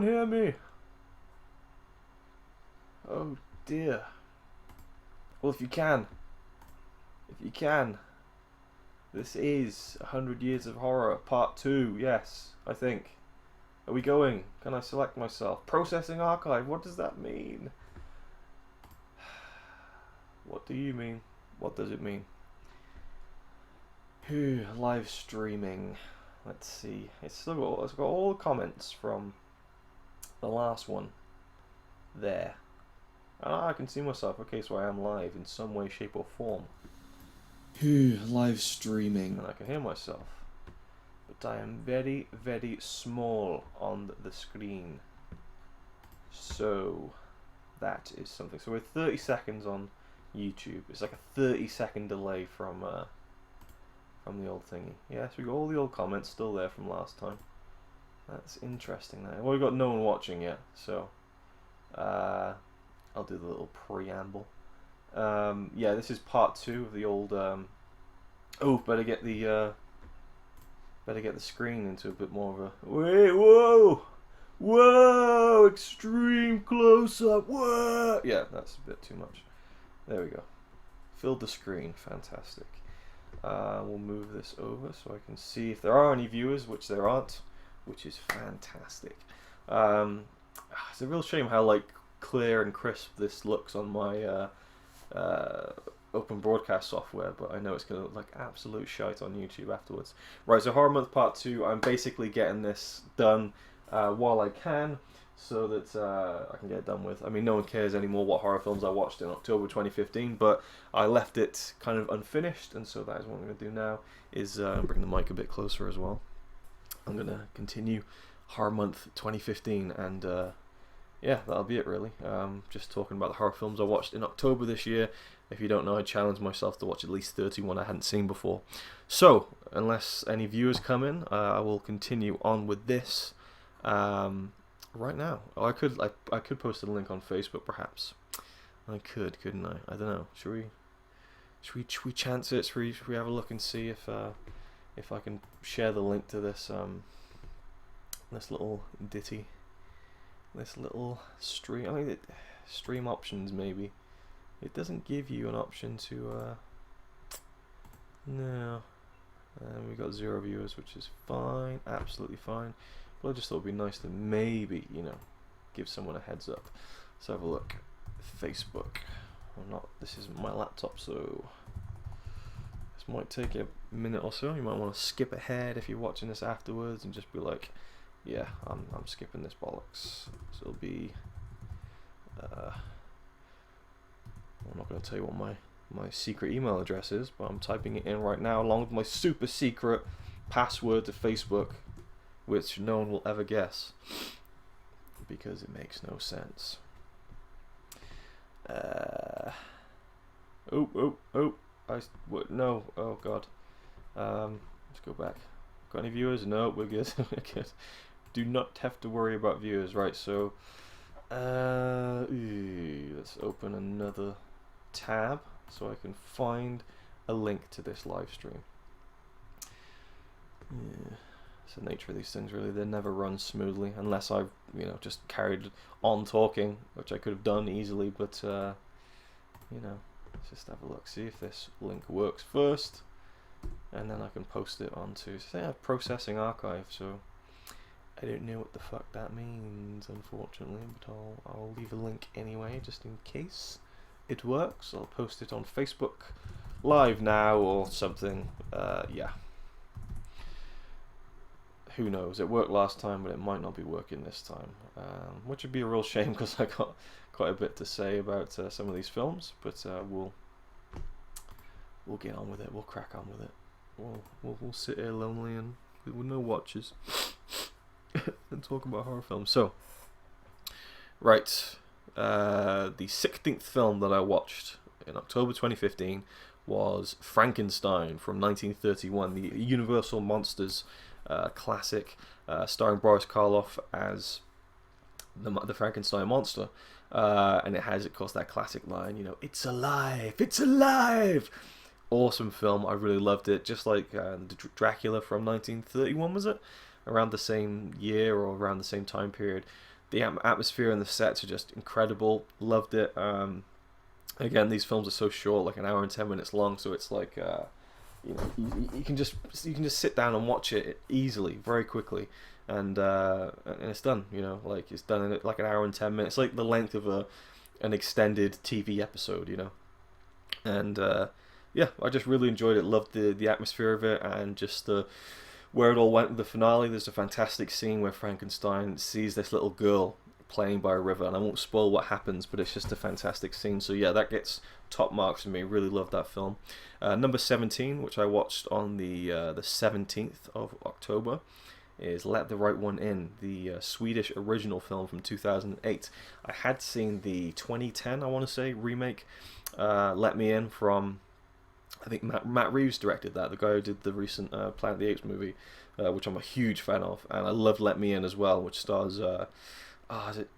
Hear me? Oh dear. Well, if you can, this is 100 Years of Horror Part 2, yes, I think. Are we going? Can I select myself? Processing archive, what does that mean? What do you mean? What does it mean? Live streaming. Let's see. It's got all the comments from the last one there. Ah, I can see myself. Okay, so I am live in some way, shape, or form. Live streaming. And I can hear myself. But I am very, very small on the screen. So, that is something. So we're 30 seconds on YouTube. It's like a 30-second delay from the old thingy. Yes, we got all the old comments still there from last time. That's interesting. Well, we've got no one watching yet, so I'll do the little preamble. Yeah, this is part 2 of the old. Oh, better get the screen into a bit more of a. Wait, whoa, extreme close up. Whoa, yeah, that's a bit too much. There we go. Filled the screen, fantastic. We'll move this over so I can see if there are any viewers, which there aren't, which is fantastic. It's a real shame how clear and crisp this looks on my open broadcast software, but I know it's going to look like absolute shite on YouTube afterwards. Right, so Horror Month Part 2, I'm basically getting this done while I can, so that I can get it done with. I mean, no one cares anymore what horror films I watched in October 2015, but I left it kind of unfinished, and so that is what I'm going to do now, is bring the mic a bit closer as well. I'm going to continue Horror Month 2015, and yeah, that'll be it really. Just talking about the horror films I watched in October this year. If you don't know, I challenged myself to watch at least 31 I hadn't seen before. So, unless any viewers come in, I will continue on with this right now. Oh, I could post a link on Facebook, perhaps. I could, couldn't I? I don't know. Should we chance it? Should we have a look and see if I can share the link to this this little ditty. This little stream. I mean, stream options maybe. It doesn't give you an option to. No. We got 0 viewers, which is fine, absolutely fine. But I just thought it'd be nice to maybe, give someone a heads up. Let's have a look. Facebook. Or not. This isn't my laptop, so this might take a minute or so. You might want to skip ahead if you're watching this afterwards and just be like, yeah, I'm skipping this bollocks. So it'll be. I'm not going to tell you what my secret email address is, but I'm typing it in right now along with my super secret password to Facebook, which no one will ever guess because it makes no sense. No. Oh god. Let's go back. Got any viewers? No, we're good. We're good. Do not have to worry about viewers. Right, so let's open another tab so I can find a link to this live stream. Yeah, it's the nature of these things really. They never run smoothly unless I've just carried on talking, which I could have done easily, but let's just have a look, see if this link works first, and then I can post it onto processing archive. So I don't know what the fuck that means, unfortunately, but I'll leave a link anyway, just in case it works. I'll post it on Facebook Live now or something. Yeah. Who knows? It worked last time, but it might not be working this time, which would be a real shame because I got quite a bit to say about some of these films. But we'll get on with it. We'll crack on with it. We'll sit here lonely and with no watches and talk about horror films. So, right, the 16th film that I watched in October 2015 was Frankenstein from 1931, the Universal Monsters classic, starring Boris Karloff as the Frankenstein monster, and it has, of course, that classic line, "It's alive, it's alive." Awesome film. I really loved it. Just like Dracula from 1931, was it? around the same year or around the same time period. The atmosphere and the sets are just incredible. Loved it. Again, these films are so short, like an hour and 10 minutes long, so it's like you can just sit down and watch it easily, very quickly, and it's done. Like it's done in like an hour and 10 minutes, like the length of an extended TV episode. And yeah, I just really enjoyed it. Loved the atmosphere of it, and just where it all went with the finale. There's a fantastic scene where Frankenstein sees this little girl playing by a river, and I won't spoil what happens, but it's just a fantastic scene. So yeah, that gets top marks for me. Really love that film. Number 17, which I watched on the 17th of October, is Let the Right One In, the Swedish original film from 2008. I had seen the 2010, I want to say, remake, Let Me In, from, I think Matt Reeves directed that, the guy who did the recent Planet of the Apes movie, which I'm a huge fan of, and I love Let Me In as well, which stars, is it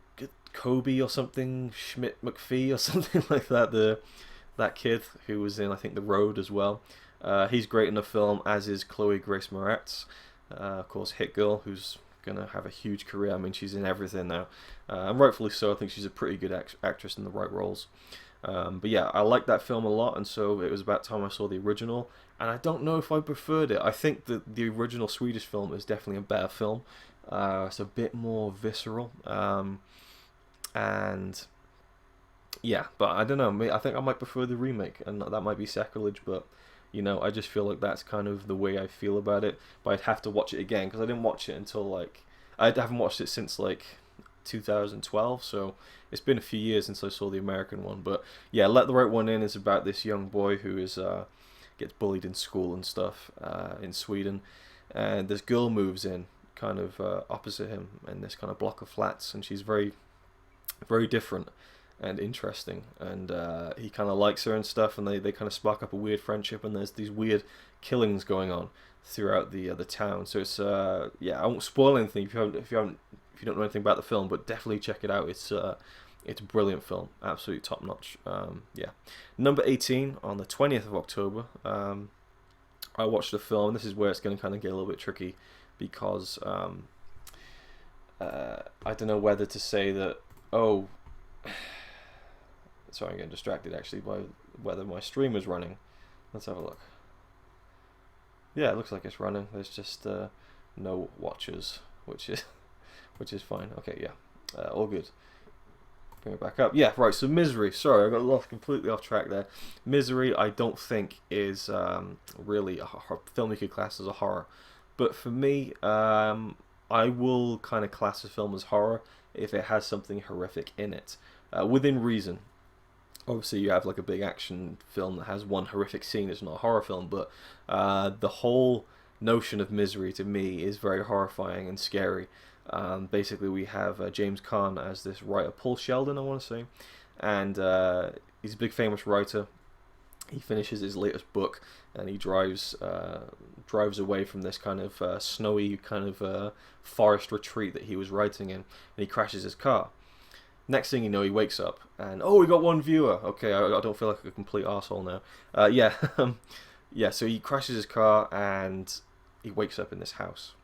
Kobe or something, Schmidt McPhee or something like that, that kid who was in, I think, The Road as well. He's great in the film, as is Chloe Grace Moretz, of course, Hit Girl, who's going to have a huge career. I mean, she's in everything now, and rightfully so. I think she's a pretty good actress in the right roles. But yeah, I like that film a lot, and so it was about time I saw the original, and I don't know if I preferred it. I think that the original Swedish film is definitely a better film. It's a bit more visceral, and yeah, but I don't know. I think I might prefer the remake, and that might be sacrilege, but I just feel like that's kind of the way I feel about it. But I'd have to watch it again, because I didn't watch it until I haven't watched it since 2012, so it's been a few years since I saw the American one. But yeah, Let the Right One In is about this young boy who gets bullied in school and stuff in Sweden, and this girl moves in kind of opposite him in this kind of block of flats, and she's very, very different and interesting, and he kind of likes her and stuff, and they kind of spark up a weird friendship, and there's these weird killings going on throughout the town. So it's yeah, I won't spoil anything if you don't know anything about the film, but definitely check it out. It's a brilliant film, absolutely top notch. Yeah, number 18 on the 20th of October, I watched a film. This is where it's going to kind of get a little bit tricky, because I don't know whether to say that. Oh, sorry, I'm getting distracted actually by whether my stream is running. Let's have a look. Yeah, it looks like it's running. There's just no watchers, which is fine. Okay, yeah, all good. Bring it back up. Yeah, right. So Misery. Sorry, I got lost completely off track there. Misery, I don't think is really a film you could class as a horror, but for me, I will kind of class a film as horror if it has something horrific in it, within reason. Obviously, you have like a big action film that has one horrific scene. It's not a horror film, but the whole notion of Misery to me is very horrifying and scary. Basically, we have James Caan as this writer, Paul Sheldon, I want to say, and he's a big famous writer. He finishes his latest book, and he drives away from this kind of snowy kind of forest retreat that he was writing in, and he crashes his car. Next thing you know, he wakes up, and we got one viewer. Okay, I don't feel like a complete arsehole now. Yeah, yeah. So he crashes his car, and he wakes up in this house,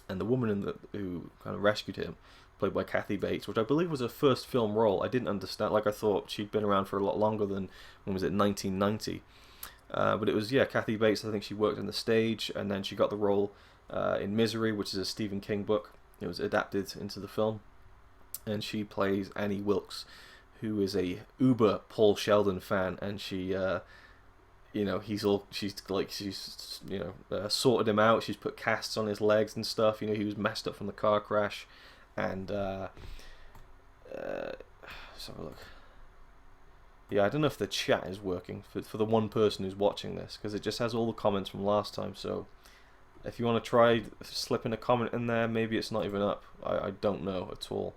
and the woman who kind of rescued him, played by Kathy Bates, which I believe was her first film role. I didn't understand. I thought she'd been around for a lot longer than, when was it, 1990. But it was, yeah, Kathy Bates. I think she worked on the stage, and then she got the role in Misery, which is a Stephen King book. It was adapted into the film. And she plays Annie Wilkes, who is a uber Paul Sheldon fan, and she, she's sorted him out. She's put casts on his legs and stuff. He was messed up from the car crash, and let's have a look. Yeah, I don't know if the chat is working for the one person who's watching this, because it just has all the comments from last time. So if you want to try slipping a comment in there, maybe it's not even up. I don't know at all.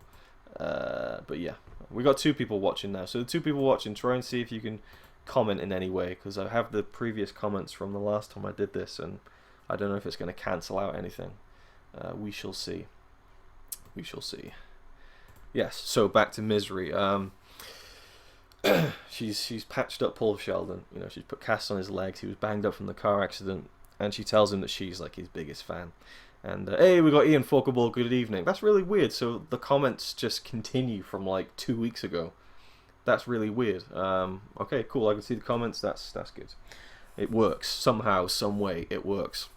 But yeah, we got 2 people watching now. So the 2 people watching, try and see if you can comment in any way, because I have the previous comments from the last time I did this, and I don't know if it's going to cancel out anything. We shall see. We shall see. Yes. So back to Misery. She's patched up Paul Sheldon. She's put casts on his legs. He was banged up from the car accident, and she tells him that she's like his biggest fan. And hey, we got Ian Falkable, good evening. That's really weird. So the comments just continue from like 2 weeks ago. That's really weird. Okay, cool. I can see the comments. That's good. It works somehow, some way. It works.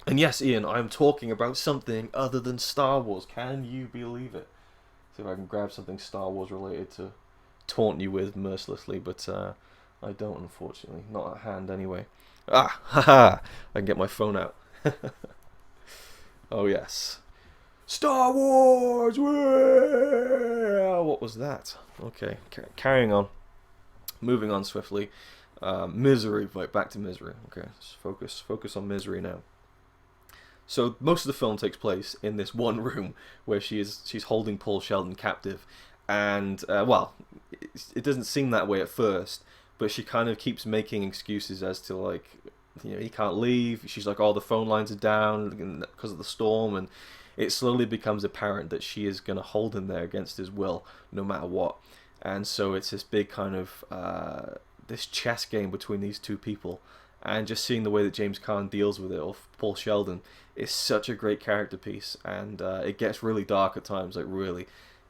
And yes, Ian, I'm talking about something other than Star Wars. Can you believe it? See if I can grab something Star Wars related to taunt you with mercilessly, but I don't, unfortunately. Not at hand, anyway. Ah, haha! I can get my phone out. Oh, yes. Star Wars! What was that? Okay, carrying on. Moving on swiftly. Misery. Right, back to Misery. Okay, let's focus on Misery now. So most of the film takes place in this one room where she's holding Paul Sheldon captive, and well, it doesn't seem that way at first, but she kind of keeps making excuses as to like, he can't leave. She's like, oh, the phone lines are down because of the storm, and it slowly becomes apparent that she is going to hold him there against his will, no matter what. And so it's this big kind of this chess game between these two people, and just seeing the way that James Caan deals with it, or Paul Sheldon, is such a great character piece, and it gets really dark at times, like really.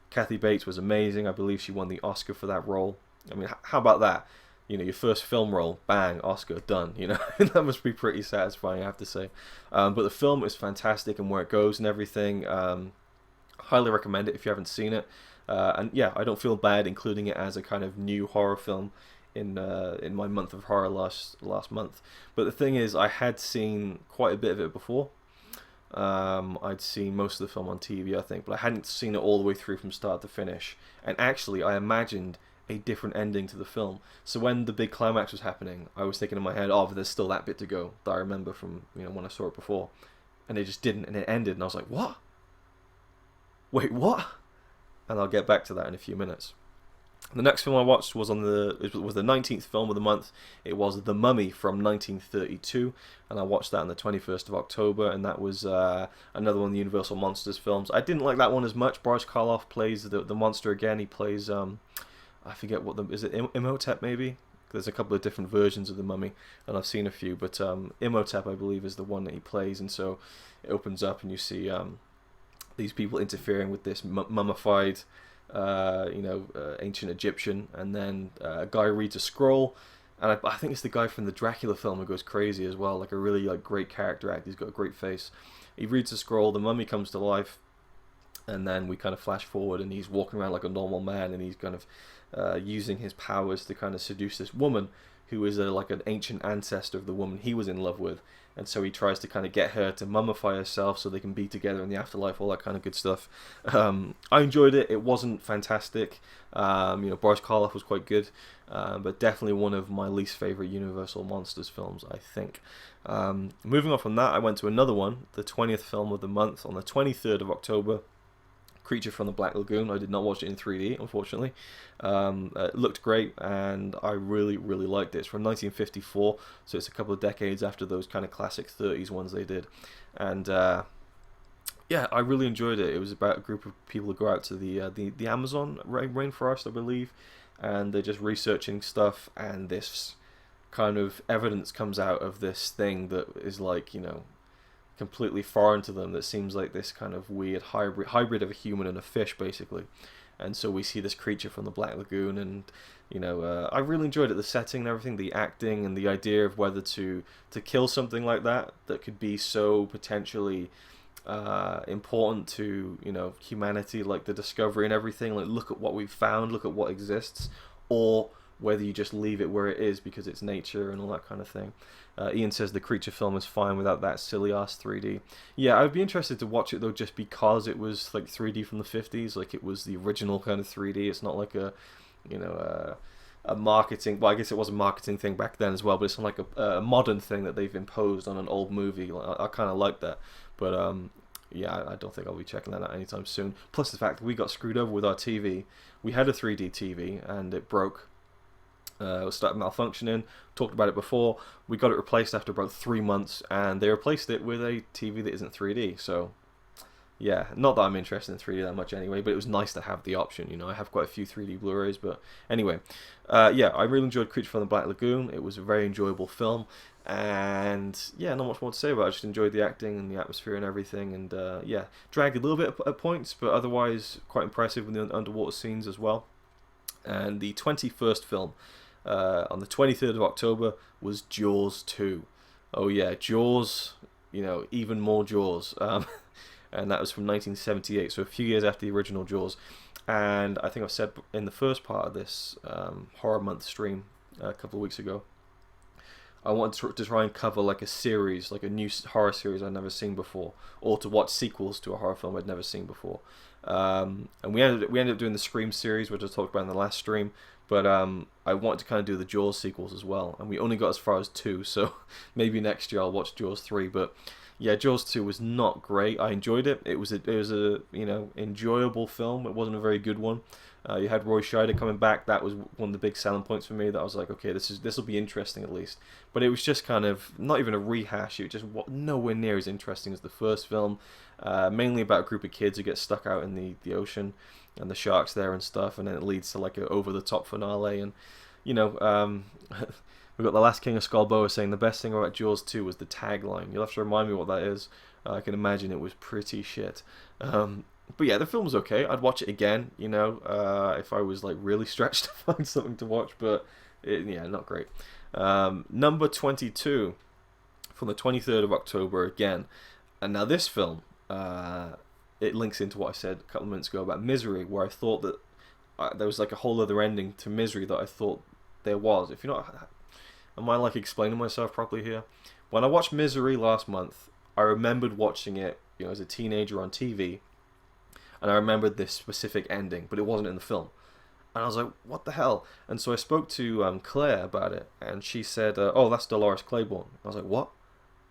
Kathy Bates was amazing. I believe she won the Oscar for that role. I mean, how about that? Your first film role, bang, Oscar, done. That must be pretty satisfying, I have to say. But the film is fantastic, and where it goes and everything. Highly recommend it if you haven't seen it. And yeah, I don't feel bad including it as a kind of new horror film in my month of horror last month. But the thing is, I had seen quite a bit of it before. I'd seen most of the film on TV, I think, but I hadn't seen it all the way through from start to finish. And actually, I imagined a different ending to the film. So when the big climax was happening, I was thinking in my head, oh, but there's still that bit to go that I remember from when I saw it before. And it just didn't, and it ended, and I was like, what? Wait, what? And I'll get back to that in a few minutes. The next film I watched was the 19th film of the month. It was The Mummy from 1932, and I watched that on the 21st of October, and that was another one of the Universal Monsters films. I didn't like that one as much. Boris Karloff plays the monster again. He plays, I forget is it Imhotep maybe? There's a couple of different versions of The Mummy, and I've seen a few, but Imhotep, I believe, is the one that he plays, and so it opens up and you see these people interfering with this mummified ancient Egyptian, and then a guy reads a scroll, and I think it's the guy from the Dracula film who goes crazy as well, like a really great character act. He's got a great face. He reads the scroll, the mummy comes to life, and then we kind of flash forward, and he's walking around like a normal man, and he's kind of using his powers to kind of seduce this woman who is like an ancient ancestor of the woman he was in love with. And so he tries to kind of get her to mummify herself so they can be together in the afterlife, all that kind of good stuff. I enjoyed it. It wasn't fantastic. Boris Karloff was quite good, but definitely one of my least favorite Universal Monsters films, I think. Moving on from that, I went to another one, the 20th film of the month, on the 23rd of October. Creature from the Black Lagoon. I did not watch it in 3D, unfortunately. It looked great, and I really, really liked it. It's from 1954, so it's a couple of decades after those kind of classic 30s ones they did. And yeah, I really enjoyed it. It was about a group of people who go out to the Amazon rainforest, I believe, and they're just researching stuff, and this kind of evidence comes out of this thing that is like, completely foreign to them, that seems like this kind of weird hybrid of a human and a fish, basically. And so we see this creature from the Black Lagoon, and I really enjoyed it, the setting and everything, the acting, and the idea of whether to kill something like that could be so potentially important to humanity, like the discovery and everything, like look at what we've found, look at what exists, or whether you just leave it where it is because it's nature and all that kind of thing. Ian says the creature film is fine without that silly ass 3D. Yeah, I'd be interested to watch it though, just because it was like 3D from the 50s, like it was the original kind of 3D. It's not like a marketing. Well, I guess it was a marketing thing back then as well, but it's not like a modern thing that they've imposed on an old movie. I kind of like that, but yeah, I don't think I'll be checking that out anytime soon. Plus the fact that we got screwed over with our TV. We had a 3D TV and it broke. It started malfunctioning. Talked about it before. We got it replaced after about 3 months, and they replaced it with a TV that isn't 3D. So Yeah, not that I'm interested in 3D that much anyway, but it was nice to have the option. You know, I have quite a few 3D Blu-rays, but anyway, yeah, I really enjoyed Creature from the Black Lagoon. It was a very enjoyable film, and yeah, not much more to say about it. I just enjoyed the acting and the atmosphere and everything, and yeah, dragged a little bit at points, but otherwise quite impressive with the underwater scenes as well. And the 21st film, on the 23rd of October, was Jaws 2. Oh yeah, Jaws, you know, even more Jaws. And that was from 1978, so a few years after the original Jaws. And I think I've said in the first part of this Horror Month stream a couple of weeks ago, I wanted to try and cover like a series, like a new horror series I'd never seen before, or to watch sequels to a horror film I'd never seen before. And we ended up doing the Scream series, which I talked about in the last stream. But I wanted to kind of do the Jaws sequels as well, and we only got as far as 2, so maybe next year I'll watch Jaws 3. But yeah, Jaws 2 was not great. I enjoyed it. It was a you know, enjoyable film. It wasn't a very good one. You had Roy Scheider coming back. That was one of the big selling points for me. That I was like, okay, this will be interesting at least. But it was just kind of not even a rehash. It was just nowhere near as interesting as the first film. Mainly about a group of kids who get stuck out in the ocean, and the sharks there and stuff, and then it leads to like an over the top finale. And you know, we've got the Last King of Skullboa saying the best thing about Jaws 2 was the tagline. You'll have to remind me what that is. I can imagine it was pretty shit. But yeah, the film was okay. I'd watch it again, you know, if I was like really stretched to find something to watch. But yeah, not great. Number 22 from the 23rd of October again. And now this film, it links into what I said a couple of minutes ago about Misery, where I thought that there was like a whole other ending to Misery that I thought there was. If you're not, am I like explaining myself properly here? When I watched Misery last month, I remembered watching it, you know, as a teenager on TV, and I remembered this specific ending, but it wasn't in the film. And I was like, what the hell? And so I spoke to Claire about it, and she said, oh, that's Dolores Claiborne. I was like, what?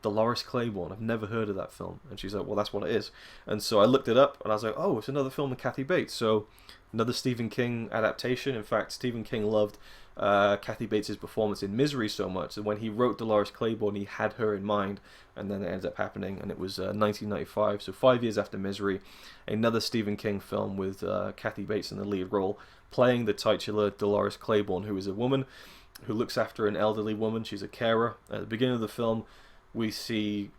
Dolores Claiborne? I've never heard of that film. And she's like, well, that's what it is. And so I looked it up, and I was like, oh, it's another film with Kathy Bates. So another Stephen King adaptation. In fact, Stephen King loved Kathy Bates' performance in Misery so much that when he wrote Dolores Claiborne, he had her in mind, and then it ended up happening, and it was 1995, so 5 years after Misery, another Stephen King film with Kathy Bates in the lead role, playing the titular Dolores Claiborne, who is a woman who looks after an elderly woman. She's a carer. At the beginning of the film, we see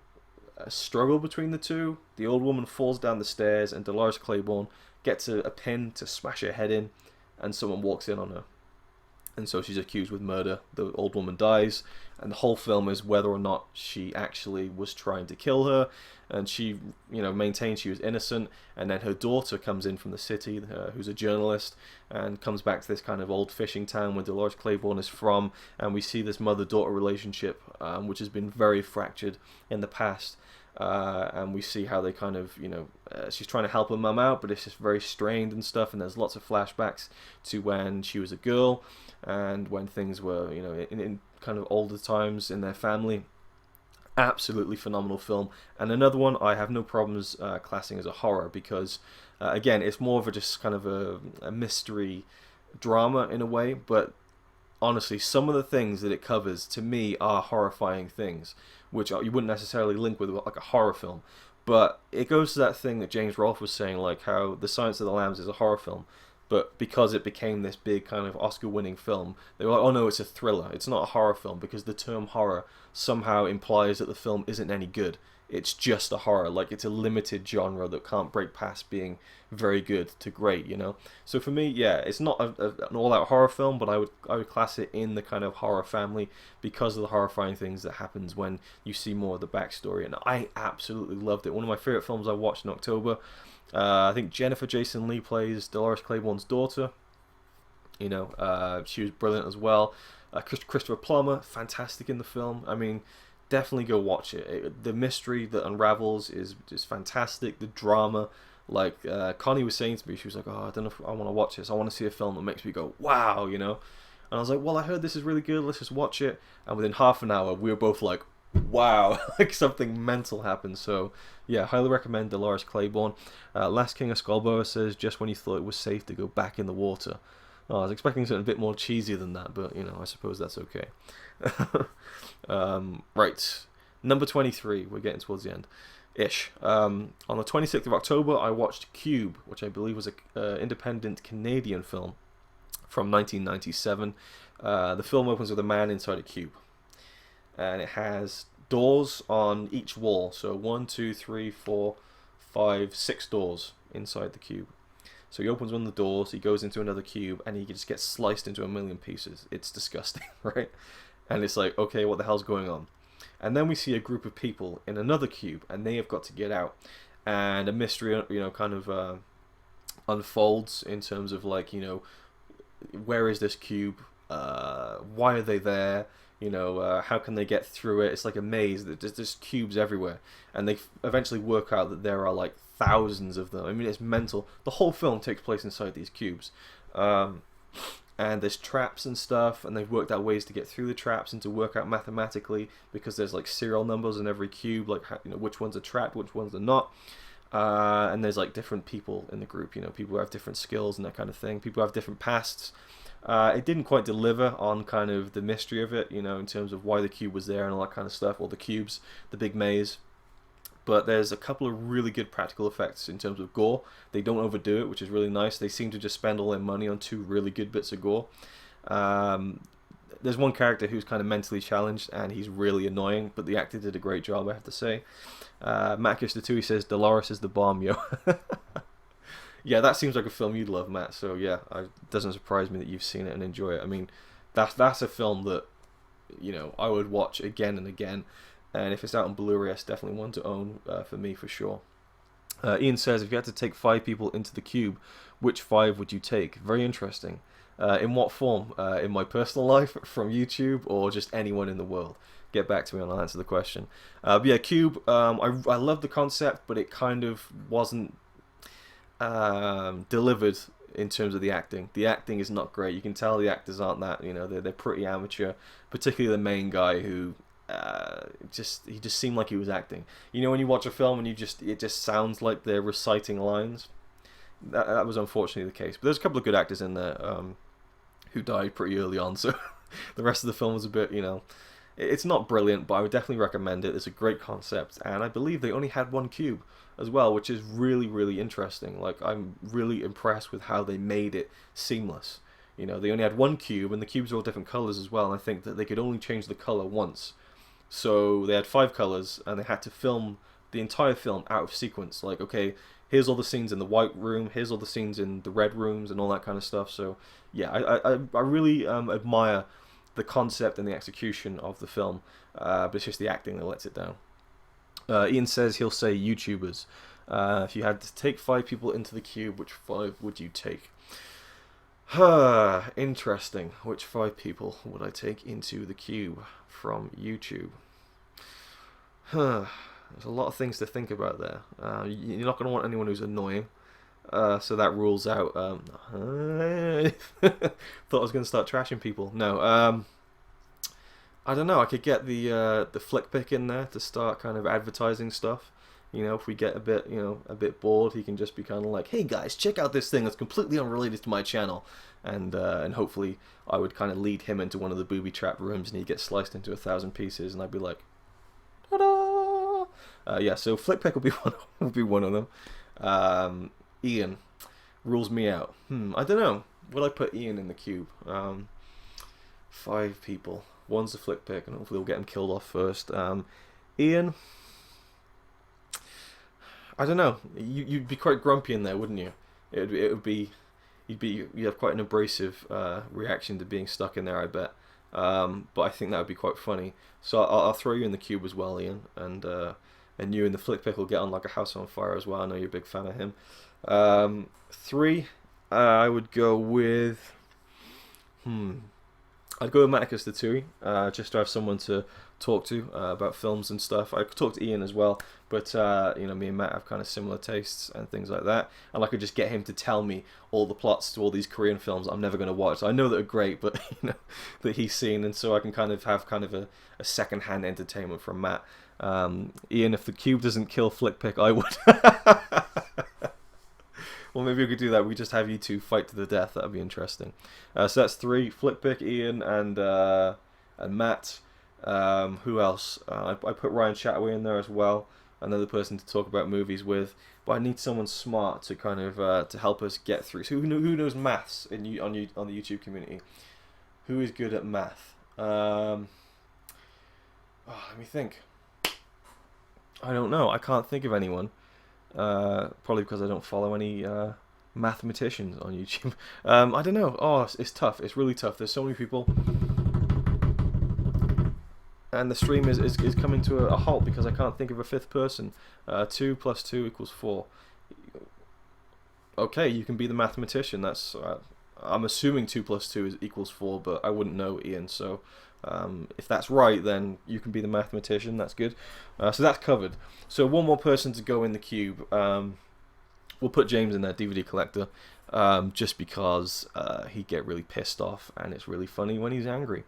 a struggle between the two. The old woman falls down the stairs, and Dolores Claiborne gets a pin to smash her head in, and someone walks in on her. And so she's accused with murder. The old woman dies, and the whole film is whether or not she actually was trying to kill her. And she, you know, maintains she was innocent. And then her daughter comes in from the city, who's a journalist, and comes back to this kind of old fishing town where Dolores Claiborne is from. And we see this mother-daughter relationship, which has been very fractured in the past. And we see how they kind of, you know, she's trying to help her mum out, but it's just very strained and stuff. And there's lots of flashbacks to when she was a girl, and when things were, you know, in kind of older times in their family. Absolutely phenomenal film. And another one I have no problems classing as a horror, because again, it's more of a just kind of a mystery drama in a way, but honestly, some of the things that it covers to me are horrifying things, which you wouldn't necessarily link with like a horror film. But it goes to that thing that James Rolfe was saying, like how The Silence of the Lambs is a horror film, but because it became this big kind of Oscar-winning film, they were like, oh no, it's a thriller. It's not a horror film, because the term horror somehow implies that the film isn't any good. It's just a horror, like it's a limited genre that can't break past being very good to great, you know. So for me, yeah, it's not an all-out horror film, but I would class it in the kind of horror family because of the horrifying things that happens when you see more of the backstory. And I absolutely loved it. One of my favorite films I watched in October. I think Jennifer Jason Leigh plays Dolores Claiborne's daughter. You know, she was brilliant as well. Christopher Plummer, fantastic in the film. I mean, definitely go watch it. The mystery that unravels is fantastic. The drama, like Connie was saying to me, she was like, oh, I don't know if I want to watch this. I want to see a film that makes me go, wow, you know. And I was like, well, I heard this is really good. Let's just watch it. And within half an hour, we were both like, wow, like something mental happened. So yeah, highly recommend Dolores Claiborne. Last King of Skullboa says, just when you thought it was safe to go back in the water. Oh, I was expecting something a bit more cheesy than that, but you know, I suppose that's okay. Right, number 23, we're getting towards the end. Ish. On the 26th of October, I watched Cube, which I believe was an independent Canadian film from 1997. The film opens with a man inside a cube, and it has doors on each wall. So 1, 2, 3, 4, 5, 6 doors inside the cube. So he opens one of the doors, he goes into another cube, and he just gets sliced into a million pieces. It's disgusting, right? And it's like, okay, what the hell's going on? And then we see a group of people in another cube, and they have got to get out. And a mystery, kind of unfolds in terms of like, where is this cube? Why are they there? How can they get through it? It's like a maze. There's just cubes everywhere, and they eventually work out that there are like thousands of them. I mean, it's mental. The whole film takes place inside these cubes, and there's traps and stuff, and they've worked out ways to get through the traps and to work out mathematically, because there's like serial numbers in every cube, like which ones are trapped, which ones are not. And there's like different people in the group. People who have different skills and that kind of thing. People who have different pasts. It didn't quite deliver on kind of the mystery of it, in terms of why the cube was there and all that kind of stuff, or the cubes, the big maze. But there's a couple of really good practical effects in terms of gore. They don't overdo it, which is really nice. They seem to just spend all their money on 2 really good bits of gore. There's one character who's kind of mentally challenged, and he's really annoying, but the actor did a great job, I have to say. Matt Kish says, Dolores is the bomb, yo. Yeah, that seems like a film you'd love, Matt. So yeah, it doesn't surprise me that you've seen it and enjoy it. I mean, that's a film that I would watch again and again, and if it's out on Blu-ray, it's definitely one to own for me for sure. Ian says, if you had to take 5 people into the cube, which 5 would you take? Very interesting. In what form? In my personal life, from YouTube, or just anyone in the world? Get back to me and I'll answer the question. But yeah, Cube, I love the concept, but it kind of wasn't delivered in terms of the acting. The acting is not great. You can tell the actors aren't that, they're pretty amateur, particularly the main guy who he just seemed like he was acting. When you watch a film and it just sounds like they're reciting lines. That was unfortunately the case. But there's a couple of good actors in there who died pretty early on, so the rest of the film was a bit, it's not brilliant, but I would definitely recommend it. It's a great concept, and I believe they only had 1 cube as well, which is really, really interesting. Like, I'm really impressed with how they made it seamless. They only had 1 cube, and the cubes are all different colors as well, and I think that they could only change the color once. So they had 5 colors, and they had to film the entire film out of sequence. Like, okay, here's all the scenes in the white room, here's all the scenes in the red rooms, and all that kind of stuff. So yeah, I really admire the concept and the execution of the film, but it's just the acting that lets it down. Ian says he'll say YouTubers. If you had to take 5 people into the cube, which 5 would you take? Interesting. Which 5 people would I take into the cube from YouTube? There's a lot of things to think about there. You're not going to want anyone who's annoying. So that rules out. Thought I was going to start trashing people. No. I don't know. I could get the flick pick in there to start kind of advertising stuff. If we get a bit bored, he can just be kind of like, "Hey guys, check out this thing that's completely unrelated to my channel," and hopefully I would kind of lead him into one of the booby trap rooms, and he'd get sliced into 1,000 pieces, and I'd be like, "Ta-da!" Yeah. So flick pick will be one of them. Ian rules me out. I don't know. Will I put Ian in the cube? 5 people. One's a flick pick, and hopefully we'll get him killed off first. Ian, I don't know. You'd be quite grumpy in there, wouldn't you? It would be. You'd have quite an abrasive reaction to being stuck in there, I bet. But I think that would be quite funny. So I'll throw you in the cube as well, Ian, and you and the flick pick will get on like a house on fire as well. I know you're a big fan of him. 3, I would go with. I'd go with Maticus the just to have someone to talk to about films and stuff. I could talk to Ian as well, but me and Matt have kind of similar tastes and things like that, and I could just get him to tell me all the plots to all these Korean films I'm never going to watch. I know that are great, but that he's seen, and so I can kind of have a second-hand entertainment from Matt. Ian, if the cube doesn't kill Flick Pick, I would. Well, maybe we could do that. We just have you 2 fight to the death. That'd be interesting. So that's 3: Flick Pick, Ian, and Matt. Who else? I put Ryan Chataway in there as well. another person to talk about movies with, but I need someone smart to kind of to help us get through. So who knows maths on the YouTube community? Who is good at math? Let me think. I don't know. I can't think of anyone. Probably because I don't follow any mathematicians on YouTube. I don't know. Oh, it's tough. It's really tough. There's so many people. And the stream is coming to a halt because I can't think of a fifth person. 2 + 2 = 4. Okay, you can be the mathematician. That's I'm assuming 2 + 2 = 4, but I wouldn't know, Ian. So if that's right, then you can be the mathematician. That's good. So that's covered. So one more person to go in the cube. We'll put James in there, DVD collector, just because he'd get really pissed off, and it's really funny when he's angry.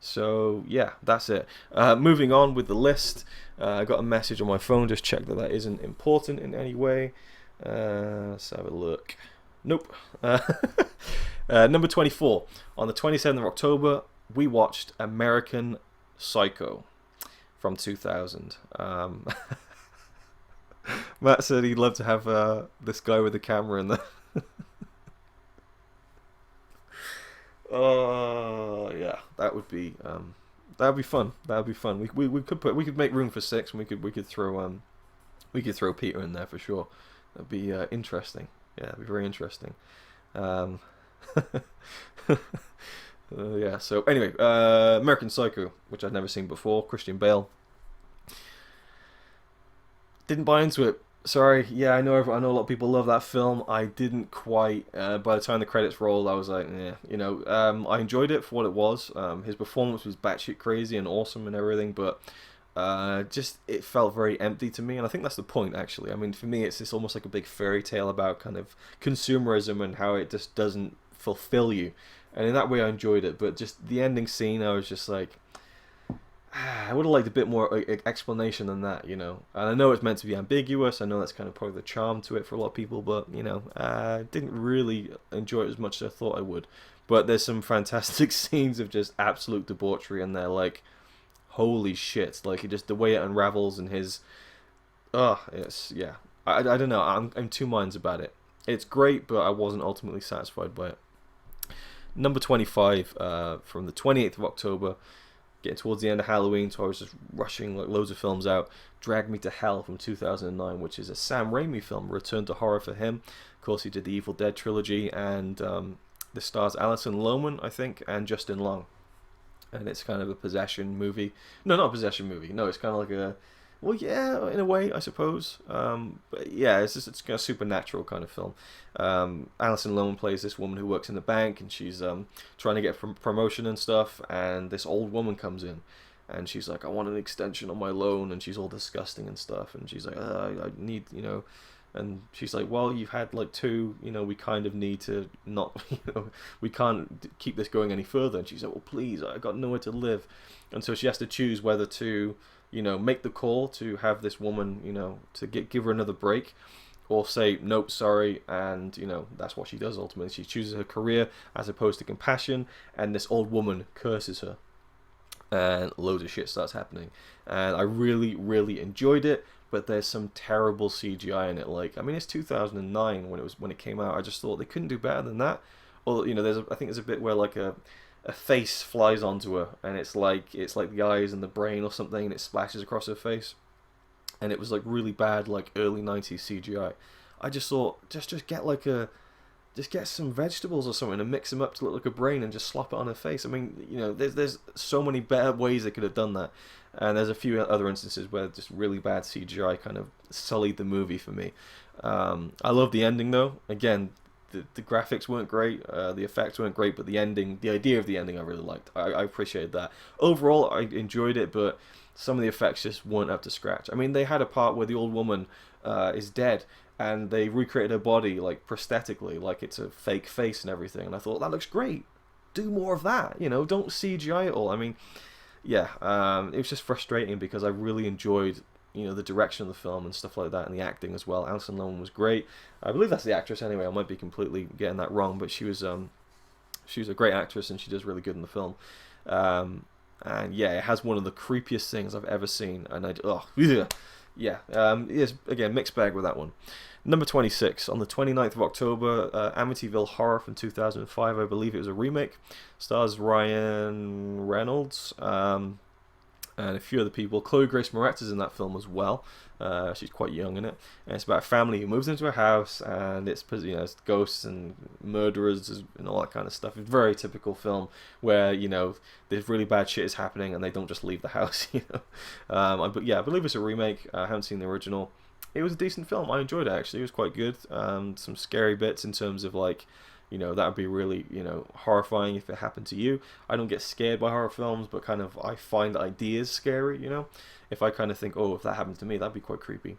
So yeah, that's it. Moving on with the list. I got a message on my phone. Just check that isn't important in any way. Let's have a look. Nope. Number 24. On the 27th of October, we watched American Psycho from 2000. Matt said he'd love to have this guy with the camera in there. Oh yeah, that would be fun. That would be fun. We could make room for 6, and we could throw Peter in there for sure. That'd be interesting. Yeah, it'd be very interesting. Yeah. So anyway, American Psycho, which I'd never seen before. Christian Bale. Didn't buy into it. Sorry. Yeah, I know a lot of people love that film. I didn't quite. By the time the credits rolled, I was like, yeah, I enjoyed it for what it was. His performance was batshit crazy and awesome and everything, but just it felt very empty to me, and I think that's the point, actually. I mean, for me, it's just almost like a big fairy tale about kind of consumerism and how it just doesn't fulfill you. And in that way, I enjoyed it, but just the ending scene, I was just like, I would have liked a bit more explanation than that, And I know it's meant to be ambiguous. I know that's kind of part of the charm to it for a lot of people, but, I didn't really enjoy it as much as I thought I would. But there's some fantastic scenes of just absolute debauchery in there, like, holy shit. Like, the way it unravels and his... yeah. I don't know. I'm two minds about it. It's great, but I wasn't ultimately satisfied by it. Number 25, from the 28th of October, getting towards the end of Halloween, so I was just rushing like loads of films out. Drag Me to Hell from 2009, which is a Sam Raimi film, return to horror for him. Of course, he did the Evil Dead trilogy, and this stars Alison Lohman, I think, and Justin Long. And it's kind of a possession movie. No, not a possession movie. No, it's kind of like a... Well, yeah, in a way, I suppose. But yeah, it's kind of supernatural kind of film. Alison Lohman plays this woman who works in the bank, and she's trying to get promotion and stuff. And this old woman comes in, and she's like, "I want an extension on my loan," and she's all disgusting and stuff. And she's like, "I need, And she's like, "Well, you've had like 2. We kind of need to not, we can't keep this going any further." And she's like, "Well, please, I got nowhere to live," and so she has to choose whether to. Make the call to have this woman, to give her another break, or say, nope, sorry, and, that's what she does ultimately. She chooses her career as opposed to compassion, and this old woman curses her, and loads of shit starts happening. And I really, really enjoyed it, but there's some terrible CGI in it. Like, I mean, it's 2009 when it came out. I just thought they couldn't do better than that. Or, I think there's a bit where, like, a face flies onto her, and it's like the eyes and the brain or something, and it splashes across her face, and it was like really bad, like early 90s CGI. I just thought, just get some vegetables or something and mix them up to look like a brain and just slop it on her face. I mean, there's so many better ways they could have done that, and there's a few other instances where just really bad CGI kind of sullied the movie for me. I love the ending though. Again, the graphics weren't great, the effects weren't great, but the idea of the ending I really liked. I appreciated that. Overall, I enjoyed it, but some of the effects just weren't up to scratch. I mean, they had a part where the old woman is dead, and they recreated her body like prosthetically, like it's a fake face and everything, and I thought, that looks great. Do more of that, don't CGI it all. I mean, yeah, it was just frustrating because I really enjoyed the direction of the film and stuff like that, and the acting as well. Alison Lohman was great. I believe that's the actress anyway. I might be completely getting that wrong, but she was a great actress, and she does really good in the film. And yeah, it has one of the creepiest things I've ever seen, and yeah, yes, again, mixed bag with that one. Number 26, on the 29th of October, Amityville Horror from 2005, I believe it was a remake. Stars Ryan Reynolds, and a few other people. Chloe Grace Moretz is in that film as well. She's quite young in it, and it's about a family who moves into a house, and it's it's ghosts and murderers and all that kind of stuff. It's a very typical film where there's really bad shit is happening and they don't just leave the house. But yeah, I believe it's a remake. I haven't seen the original. It was a decent film. I enjoyed it actually. It was quite good. Some scary bits in terms of like, that would be really, horrifying if it happened to you. I don't get scared by horror films, but kind of I find ideas scary, If I kind of think, oh, if that happened to me, that'd be quite creepy.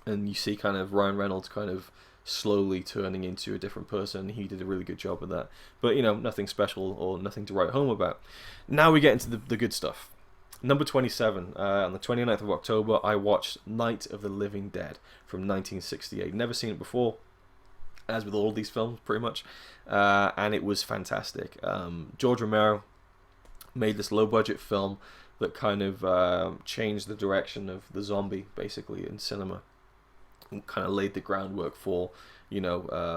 And you see kind of Ryan Reynolds kind of slowly turning into a different person. He did a really good job with that. But, nothing special or nothing to write home about. Now we get into the good stuff. Number 27, on the 29th of October, I watched Night of the Living Dead from 1968. Never seen it before, as with all of these films, pretty much. And it was fantastic. George Romero made this low-budget film that kind of changed the direction of the zombie, basically, in cinema. And kind of laid the groundwork for,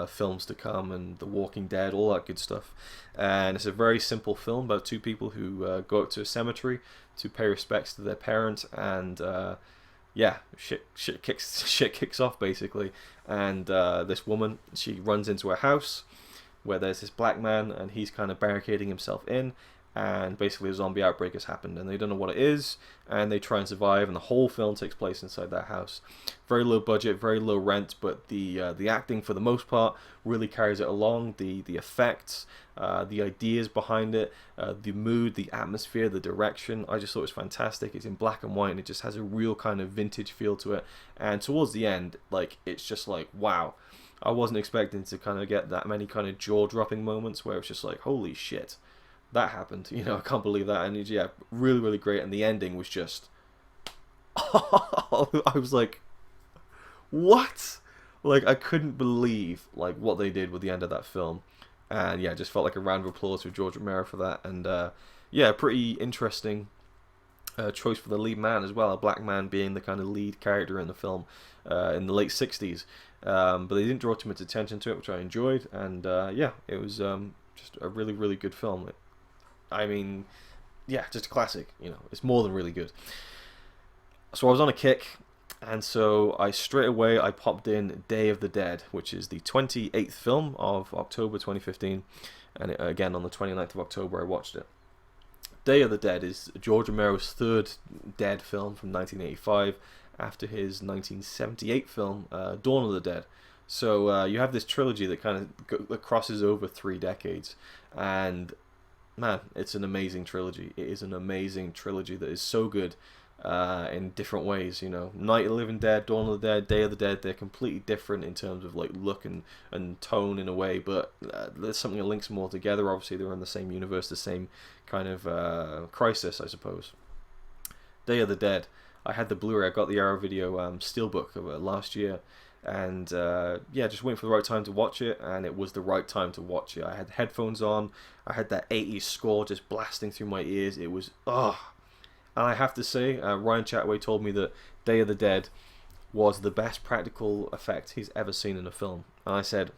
films to come and The Walking Dead, all that good stuff. And it's a very simple film about two people who go out to a cemetery to pay respects to their parent, and shit kicks off basically. And this woman, she runs into a house where there's this black man, and he's kind of barricading himself in, and basically a zombie outbreak has happened, and they don't know what it is, and they try and survive, and the whole film takes place inside that house. Very low budget, very low rent, but the acting for the most part really carries it along. The effects, the ideas behind it, the mood, the atmosphere, the direction, I just thought it was fantastic. It's in black and white, and it just has a real kind of vintage feel to it. And towards the end, like, it's just like, wow. I wasn't expecting to kind of get that many kind of jaw-dropping moments where it's just like, holy shit, that happened. I can't believe that. And yeah, really, really great. And the ending was just, I was like, what? Like, I couldn't believe like what they did with the end of that film. And yeah, just felt like a round of applause for George Romero for that. And yeah, pretty interesting choice for the lead man as well, a black man being the kind of lead character in the film in the late 60s. But they didn't draw too much attention to it, which I enjoyed. And yeah, it was just a really, really good film. I mean, yeah, just a classic. It's more than really good. So I was on a kick, and so straight away I popped in Day of the Dead, which is the 28th film of October 2015, and again on the 29th of October I watched it. Day of the Dead is George Romero's third Dead film from 1985, after his 1978 film Dawn of the Dead. So you have this trilogy that kind of that crosses over 3 decades, and man, it's an amazing trilogy. It is an amazing trilogy that is so good in different ways. Night of the Living Dead, Dawn of the Dead, Day of the Dead, they're completely different in terms of like look and tone in a way, but there's something that links them all together. Obviously, they're in the same universe, the same kind of crisis, I suppose. Day of the Dead, I had the Blu-ray, I got the Arrow Video Steelbook last year, and yeah, just waiting for the right time to watch it, and it was the right time to watch it. I had headphones on, I had that 80s score just blasting through my ears. It was, and I have to say, Ryan Chatway told me that Day of the Dead was the best practical effect he's ever seen in a film. And I said,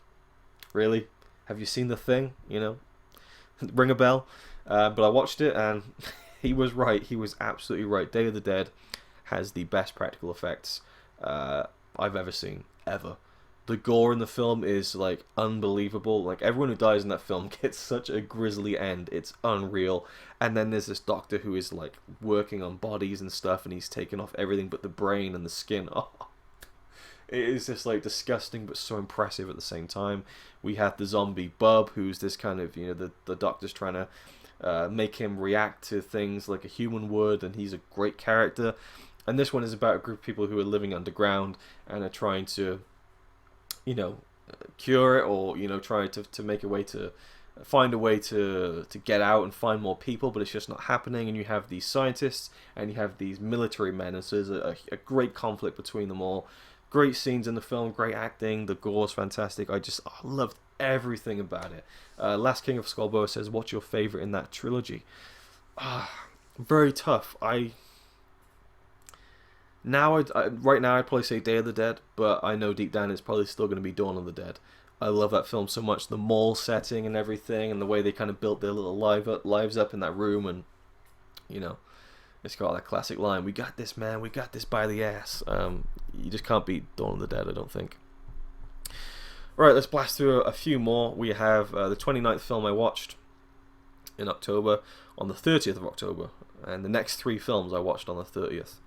really? Have you seen The Thing? Ring a bell? But I watched it, and he was right. He was absolutely right. Day of the Dead has the best practical effects I've ever seen, ever. The gore in the film is like unbelievable. Like, everyone who dies in that film gets such a grisly end. It's unreal. And then there's this doctor who is like working on bodies and stuff, and he's taken off everything but the brain and the skin. Oh, it is just like disgusting but so impressive at the same time. We have the zombie Bub, who's this kind of, the doctor's trying to make him react to things like a human would, and he's a great character. And this one is about a group of people who are living underground and are trying to, cure it, or, try to make a way to find a way to get out and find more people, but it's just not happening. And you have these scientists and you have these military men, and so there's a great conflict between them all. Great scenes in the film, great acting, the gore's fantastic. I loved everything about it. Last King of Skullboa says, what's your favourite in that trilogy? Very tough. Now, right now, I'd probably say Day of the Dead, but I know deep down it's probably still going to be Dawn of the Dead. I love that film so much. The mall setting and everything, and the way they kind of built their little lives up in that room, and you know, it's got that classic line, "We got this, man. We got this by the ass." You just can't beat Dawn of the Dead, I don't think. Right, let's blast through a few more. We have the 29th film I watched in October, on the 30th of October, and the next three films I watched on the 30th.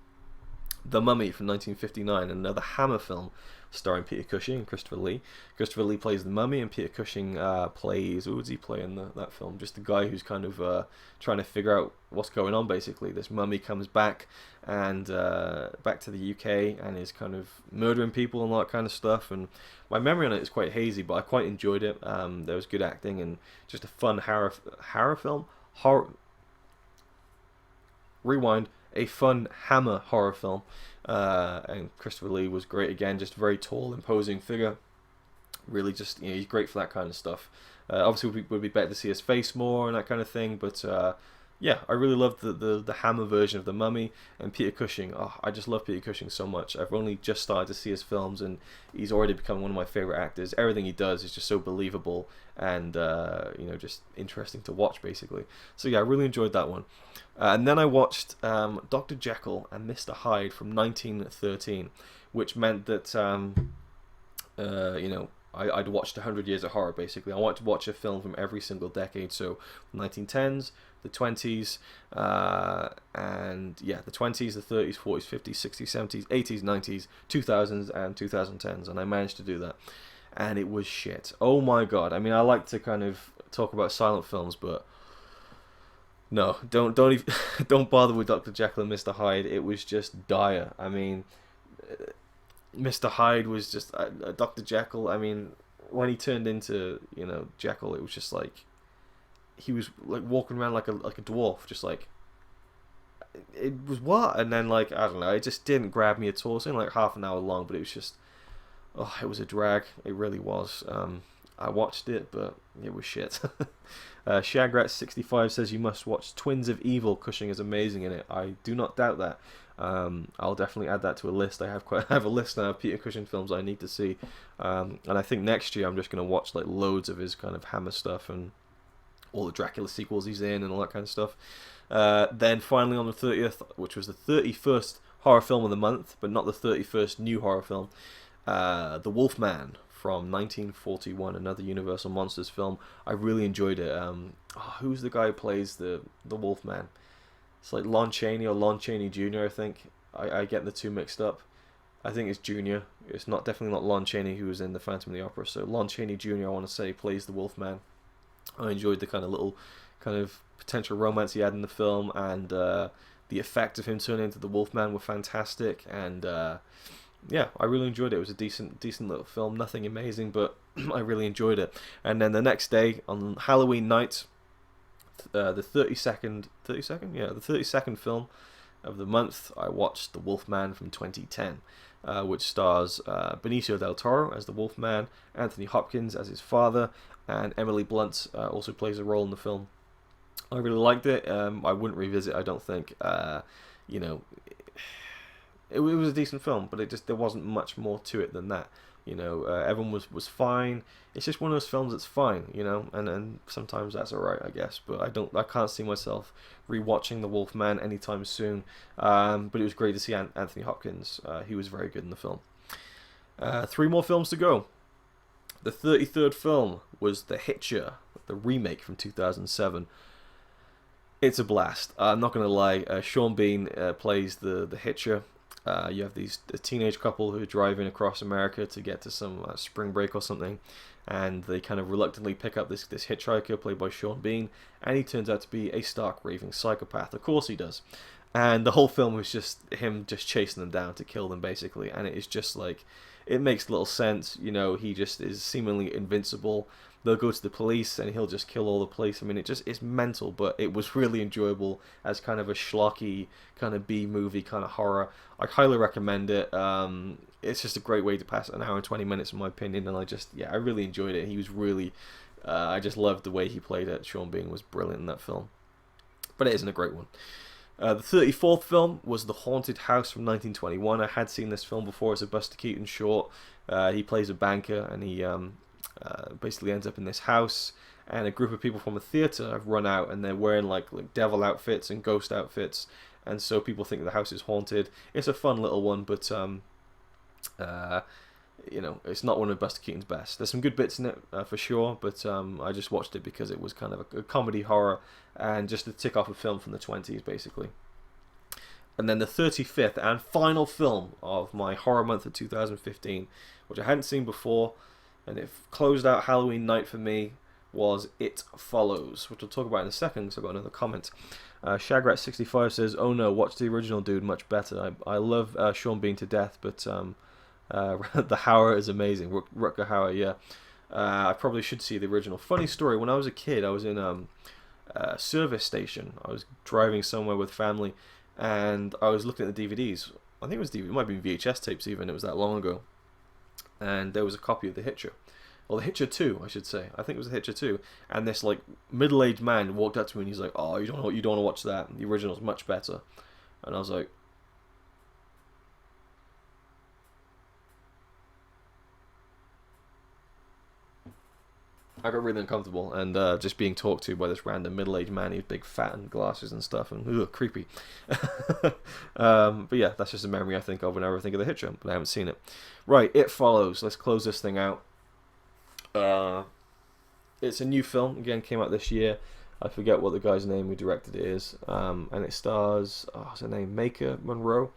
The Mummy from 1959, another Hammer film starring Peter Cushing and Christopher Lee. Christopher Lee plays the Mummy, and Peter Cushing plays... Who does he play in that film? Just the guy who's kind of trying to figure out what's going on, basically. This mummy comes back and back to the UK and is kind of murdering people and all that kind of stuff. And my memory on it is quite hazy, but I quite enjoyed it. There was good acting and just a fun horror film. Rewind. A fun Hammer horror film, and Christopher Lee was great again. Just a very tall, imposing figure. Really, just he's great for that kind of stuff. Obviously, it would be better to see his face more and that kind of thing. But yeah, I really loved the Hammer version of the Mummy, and Peter Cushing. Oh, I just love Peter Cushing so much. I've only just started to see his films, and he's already become one of my favorite actors. Everything he does is just so believable and just interesting to watch, basically. So yeah, I really enjoyed that one. And then I watched Dr. Jekyll and Mr. Hyde from 1913, which meant that I'd watched 100 Years of Horror, basically. I wanted to watch a film from every single decade, so 1910s, the 20s, and yeah, the 20s, the 30s, 40s, 50s, 60s, 70s, 80s, 90s, 2000s, and 2010s, and I managed to do that. And it was shit. Oh my god. I mean, I like to kind of talk about silent films, but no, don't even, don't bother with Dr. Jekyll and Mr. Hyde. It was just dire. I mean, Mr. Hyde was just Dr. Jekyll. I mean, when he turned into Jekyll, it was just like he was like walking around like a dwarf, just like it was what. And then like I don't know, it just didn't grab me at all. It's only like half an hour long, but it was just it was a drag. It really was. I watched it, but it was shit. Shagrat65 says you must watch Twins of Evil. Cushing is amazing in it. I do not doubt that. I'll definitely add that to a list. I have a list now of Peter Cushing films I need to see, and I think next year I'm just gonna watch like loads of his kind of Hammer stuff and all the Dracula sequels he's in and all that kind of stuff. Then finally on the 30th, which was the 31st horror film of the month, but not the 31st new horror film, The Wolfman from 1941, another Universal Monsters film. I really enjoyed it. Who's the guy who plays the Wolfman? It's like Lon Chaney or Lon Chaney Jr. I think. I get the two mixed up. I think it's Jr. It's definitely not Lon Chaney who was in the Phantom of the Opera. So Lon Chaney Jr. I want to say plays the Wolfman. I enjoyed the kind of potential romance he had in the film, and the effect of him turning into the Wolfman were fantastic. And yeah, I really enjoyed it. It was a decent little film. Nothing amazing, but I really enjoyed it. And then the next day, on Halloween night, the 32nd film of the month, I watched The Wolfman from 2010, which stars Benicio del Toro as the Wolfman, Anthony Hopkins as his father, and Emily Blunt also plays a role in the film. I really liked it. I wouldn't revisit, I don't think. It was a decent film, but there wasn't much more to it than that. Everyone was fine. It's just one of those films that's fine, and sometimes that's alright, I guess. But I can't see myself rewatching The Wolfman anytime soon. But it was great to see Anthony Hopkins. He was very good in the film. 3 more films to go. The 33rd film was The Hitcher, the remake from 2007. It's a blast. I'm not going to lie. Sean Bean plays the Hitcher. You have a teenage couple who are driving across America to get to some spring break or something, and they kind of reluctantly pick up this hitchhiker played by Sean Bean, and he turns out to be a stark raving psychopath. Of course he does. And the whole film was just him just chasing them down to kill them, basically, and it is just like, it makes little sense. He just is seemingly invincible. They'll go to the police and he'll just kill all the police. I mean, it's mental, but it was really enjoyable as kind of a schlocky, kind of B-movie kind of horror. I highly recommend it. It's just a great way to pass an hour and 20 minutes, in my opinion, and I really enjoyed it. He was really, I just loved the way he played it. Sean Bean was brilliant in that film. But it isn't a great one. The 34th film was The Haunted House from 1921. I had seen this film before. It's a Buster Keaton short. He plays a banker, and he basically ends up in this house, and a group of people from a theater have run out, and they're wearing like devil outfits and ghost outfits, and so people think the house is haunted. It's a fun little one, but you know, it's not one of Buster Keaton's best. There's some good bits in it for sure, but I just watched it because it was kind of a comedy horror and just to tick off a film from the 20s basically. And then the 35th and final film of my horror month of 2015, which I hadn't seen before, and it closed out Halloween night for me, was It Follows, which I'll talk about in a second because I've got another comment. Shagrat65 says, "Oh no, watch the original, dude, much better. I love Sean Bean to death, but the Hauer is amazing. Rutger Hauer, yeah. I probably should see the original. Funny story, when I was a kid, I was in a service station. I was driving somewhere with family, and I was looking at the DVDs. I think it was DVD, it might have been VHS tapes even, it was that long ago. And there was a copy of The Hitcher. Or The Hitcher 2, I should say. I think it was The Hitcher 2. And this like middle-aged man walked up to me and he's like, "Oh, you don't want to watch that. The original's much better." And I was like, I got really uncomfortable and just being talked to by this random middle-aged man. He was big, fat, and glasses and stuff, and creepy. But yeah, that's just a memory I think of whenever I think of The Hitcher, but I haven't seen it. Right, It Follows. Let's close this thing out. It's a new film. Again, came out this year. I forget what the guy's name who directed it is. And it stars, what's her name? Maika Monroe,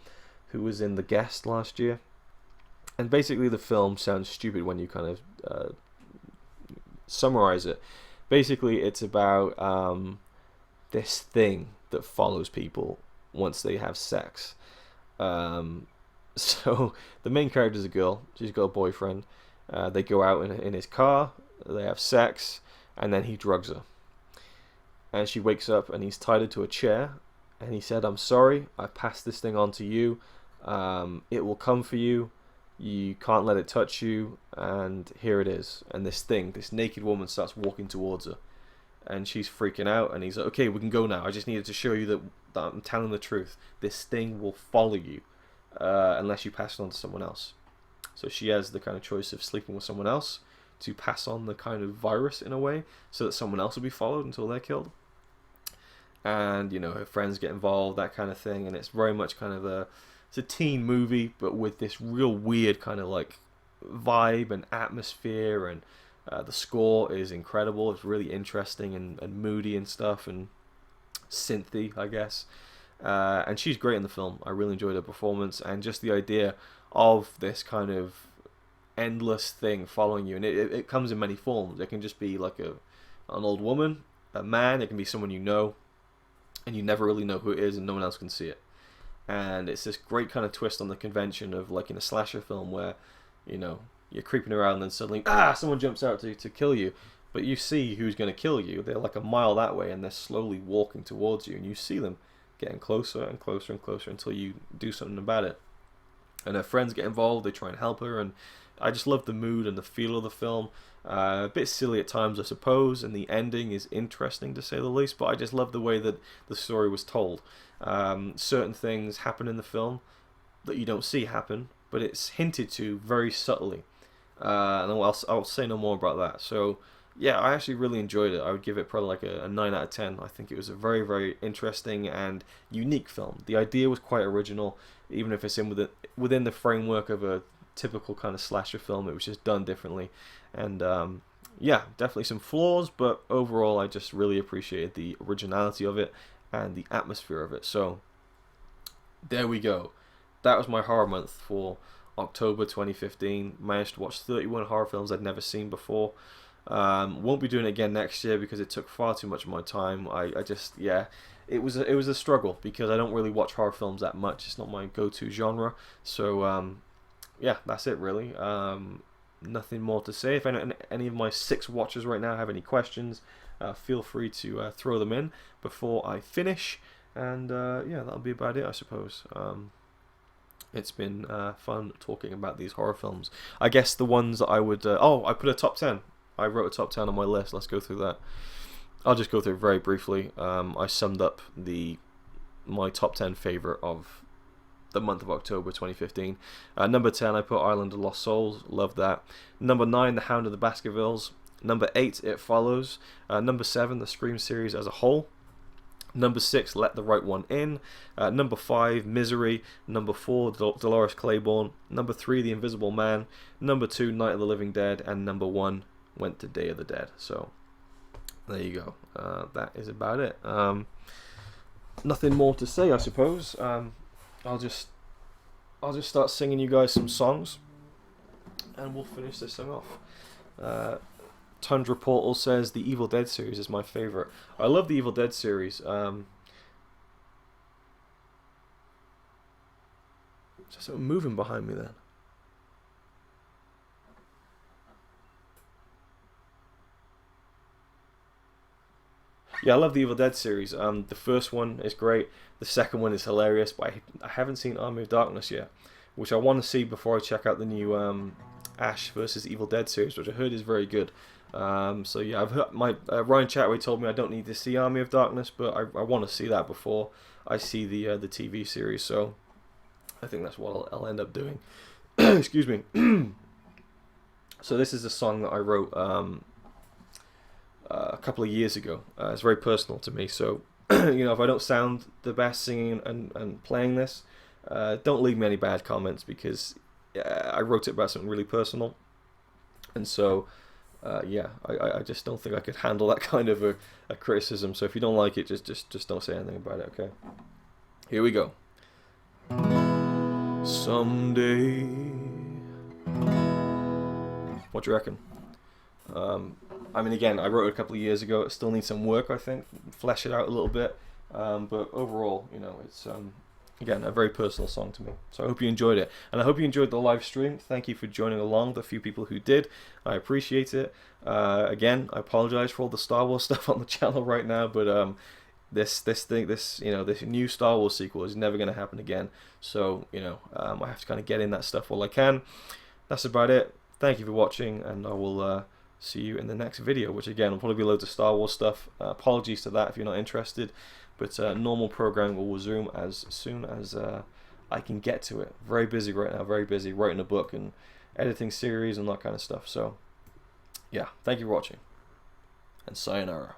who was in The Guest last year. And basically the film sounds stupid when you kind of summarize it. Basically it's about this thing that follows people once they have sex. So the main character is a girl. She's got a boyfriend. They go out in his car, they have sex, and then he drugs her. And she wakes up and he's tied her to a chair, and he said, "I'm sorry, I passed this thing on to you. It will come for you. You can't let it touch you, and here it is." And this naked woman starts walking towards her, and she's freaking out, and he's like, "Okay, we can go now. I just needed to show you that I'm telling the truth. This thing will follow you unless you pass it on to someone else." So she has the kind of choice of sleeping with someone else to pass on the kind of virus in a way so that someone else will be followed until they're killed. And, you know, her friends get involved, that kind of thing, and it's very much kind of it's a teen movie, but with this real weird kind of like vibe and atmosphere, and the score is incredible. It's really interesting and moody and stuff, and synthy, I guess. And she's great in the film. I really enjoyed her performance, and just the idea of this kind of endless thing following you, and it comes in many forms. It can just be like an old woman, a man, it can be someone you know, and you never really know who it is, and no one else can see it. And it's this great kind of twist on the convention of like in a slasher film where, you know, you're creeping around and then suddenly someone jumps out to kill you, but you see who's going to kill you. They're like a mile that way, and they're slowly walking towards you, and you see them getting closer and closer and closer until you do something about it. And her friends get involved, they try and help her, and I just love the mood and the feel of the film. A bit silly at times, I suppose, and the ending is interesting to say the least, but I just love the way that the story was told. Certain things happen in the film that you don't see happen, but it's hinted to very subtly. And I'll say no more about that. So, yeah, I actually really enjoyed it. I would give it probably like a 9 out of 10. I think it was a very, very interesting and unique film. The idea was quite original, even if it's within the framework of a typical kind of slasher film. It was just done differently. And yeah, definitely some flaws, but overall I just really appreciated the originality of it and the atmosphere of it. So there we go. That was my horror month for October 2015. Managed to watch 31 horror films I'd never seen before. Won't be doing it again next year because it took far too much of my time. I just, yeah, it was a struggle because I don't really watch horror films that much. It's not my go-to genre. So yeah, that's it really. Nothing more to say. If any of my 6 watchers right now have any questions, feel free to throw them in before I finish. And yeah, that'll be about it, I suppose. It's been fun talking about these horror films. I guess the ones that I would... I put a top 10. I wrote a top 10 on my list. Let's go through that. I'll just go through it very briefly. I summed up the my top 10 favorite of the month of October 2015. Number 10, I put Island of Lost Souls. Love that. Number 9, The Hound of the Baskervilles. Number 8, It Follows. Number 7, the Scream series as a whole. Number 6, Let the Right One In. Number 5, Misery. Number 4, Dolores Claiborne. Number 3, The Invisible Man. Number 2, Night of the Living Dead. And number 1 went to Day of the Dead. So there you go. That is about it. Nothing more to say, I suppose. I'll just start singing you guys some songs, and we'll finish this thing off. Tundra Portal says the Evil Dead series is my favorite. I love the Evil Dead series. Just something moving behind me then. Yeah, I love the Evil Dead series. The first one is great. The second one is hilarious, but I haven't seen Army of Darkness yet, which I want to see before I check out the new Ash versus Evil Dead series, which I heard is very good. So yeah, I've heard Ryan Chatway told me I don't need to see Army of Darkness, but I want to see that before I see the TV series. So I think that's what I'll end up doing. Excuse me. So this is a song that I wrote a couple of years ago. It's very personal to me. So if I don't sound the best singing and playing this, don't leave me any bad comments, because I wrote it about something really personal, and so. Yeah, I just don't think I could handle that kind of a criticism. So if you don't like it, just don't say anything about it, okay? Here we go. Someday. What do you reckon? I mean, again, I wrote it a couple of years ago. It still needs some work, I think. Flesh it out a little bit. But overall, it's... Again, a very personal song to me. So I hope you enjoyed it. And I hope you enjoyed the live stream. Thank you for joining along, the few people who did. I appreciate it. Again, I apologize for all the Star Wars stuff on the channel right now, but this new Star Wars sequel is never going to happen again. So, I have to kind of get in that stuff while I can. That's about it. Thank you for watching, and I will see you in the next video, which again will probably be loads of Star Wars stuff. Apologies to that if you're not interested. But normal programming will resume as soon as I can get to it. Very busy right now, very busy writing a book and editing series and that kind of stuff. So, yeah, thank you for watching. And sayonara.